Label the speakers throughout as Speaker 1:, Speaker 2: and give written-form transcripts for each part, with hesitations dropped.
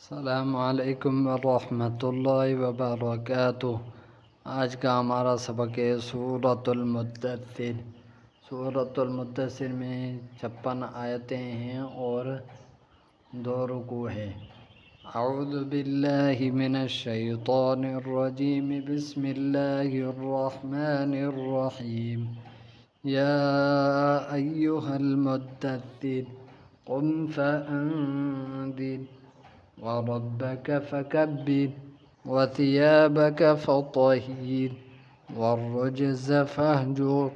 Speaker 1: अस्सलामुअलैकुम वरहमतुल्लाहि वबरकातुह। आज का हमारा सबक है सूरतुल मुद्दस्सिर। सूरतुल मुद्दस्सिर में 56 आयतें हैं और 2 रुकू है। अऊज़ु बिल्लाहि मिनश शैतानिर रजीम, बिस्मिल्लाहिर रहमानिर रहीम। या अय्युहल मुद्दस्सिर क़ुम फ़अंज़िर वरब्बक फ़कब्बिर वथियाबक फ़तहिर वर्रुज्ज़ फ़हजुर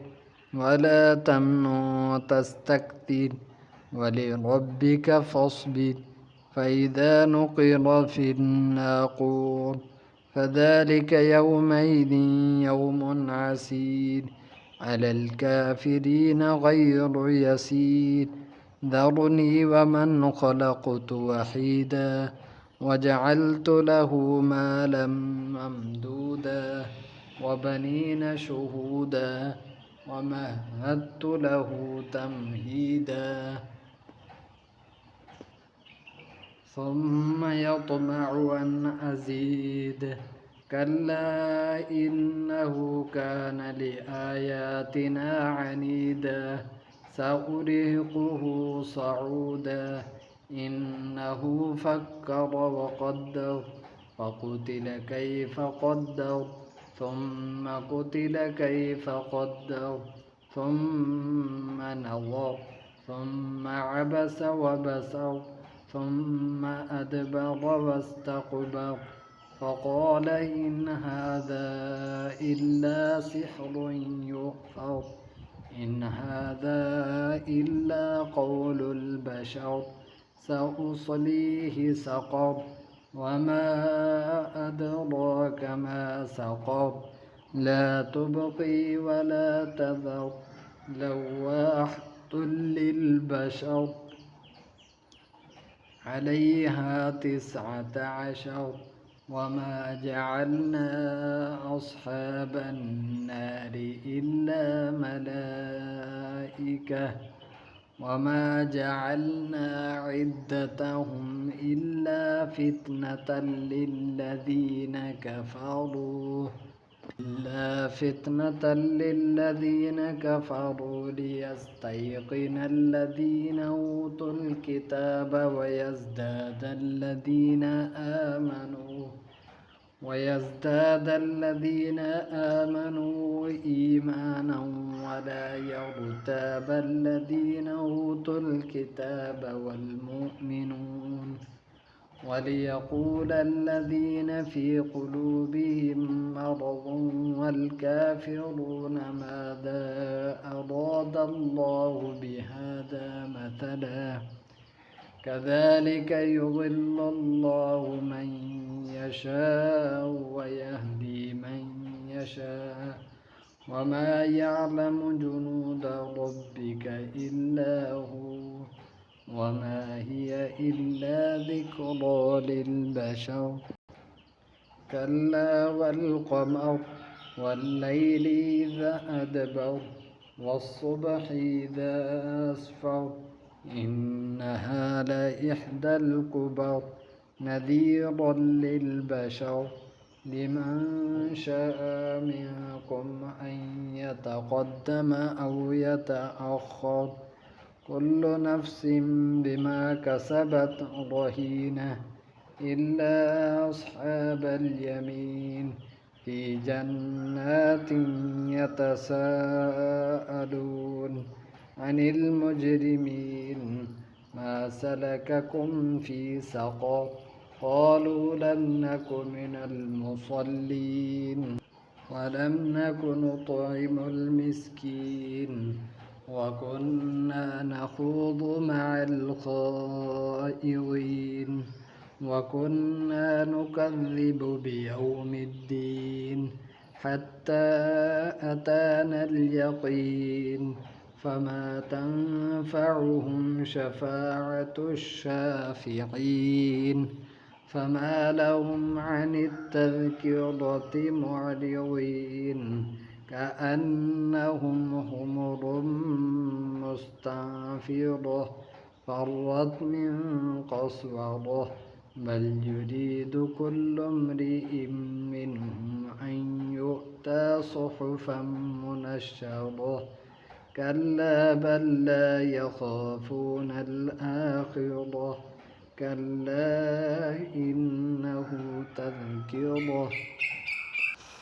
Speaker 1: वला तमनुन तस्तक्तिर वलिरब्बिक फ़ास्बिर फ़इज़ा नुक़िर फ़िन्नाक़ूर फ़ज़ालिक यौमइज़िन यौमुन असीर अलल काफ़िरीन गैरु यसीर। ذرني ومن خلقت وحيدا وجعلت له مالا ممدودا وبنين شهودا ومهدت له تمهيدا ثم يطمع أن أزيد كلا إنه كان لآياتنا عنيدا سأرهقه صعودا إنه فكر وقدر فقتل كيف قدر ثم قتل كيف قدر ثم نظر ثم عبس وبسر ثم أدبر واستكبر فقال إن هذا إلا سحر يؤثر إن هذا إلا قول البشر سأصليه سقر وما أدراك ما سقر لا تبقي ولا تذر لواحة للبشر عليها 19 وما جعلنا أصحاب النار إلا ملائكة وما جعلنا عدتهم إلا فتنة للذين كفروا ليستيقن الذين أوتوا الكتاب ويزداد الذين آمنوا إيمانا ولا يرتاب الذين أوتوا الكتاب والمؤمنون وليقول الذين في قلوبهم مرض والكافرون ماذا أراد الله بهذا مثلا كذلك يضل الله من يشاء ويهدي من يشاء وما يعلم جنود ربك إلا هو وما هي إلا ذكرى للبشر كلا والقمر والليل إذا أدبر والصبح إذا أسفر إنها لإحدى الكبر نذيرا للبشر لمن شاء منكم أن يتقدم أو يتأخر كل نفس بما كسبت رهينة إلا أصحاب اليمين في جنات يتساءلون عن المجرمين ما سلككم في سقر قالوا لم نك من المصلين ولم نك نطعم المسكين وكنا نخوض مع الخائضين وكنا نكذب بيوم الدين حتى أتانا اليقين فما تنفعهم شفاعة الشافعين فما لهم عن التذكرة معرضين كأنهم حمر مستنفرة فرت من قسورة बल युरीद कुल्लु इम्रिइम मिनहुम अन युअता सुहुफन मुनश्शरह कल्ला बल ला यखाफून अल-आखिरह कल्ला इन्नहु तज़किरह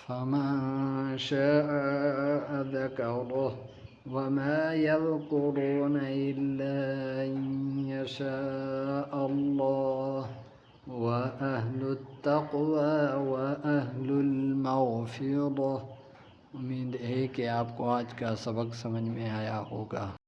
Speaker 1: फमन शाअ ज़करह वमा यज़कुरून इल्ला अन यशाअ अल्लाह व अहलुत्तक़वा व अहलुल मग़फ़िरह। उम्मीद है कि आपको आज का सबक समझ में आया होगा।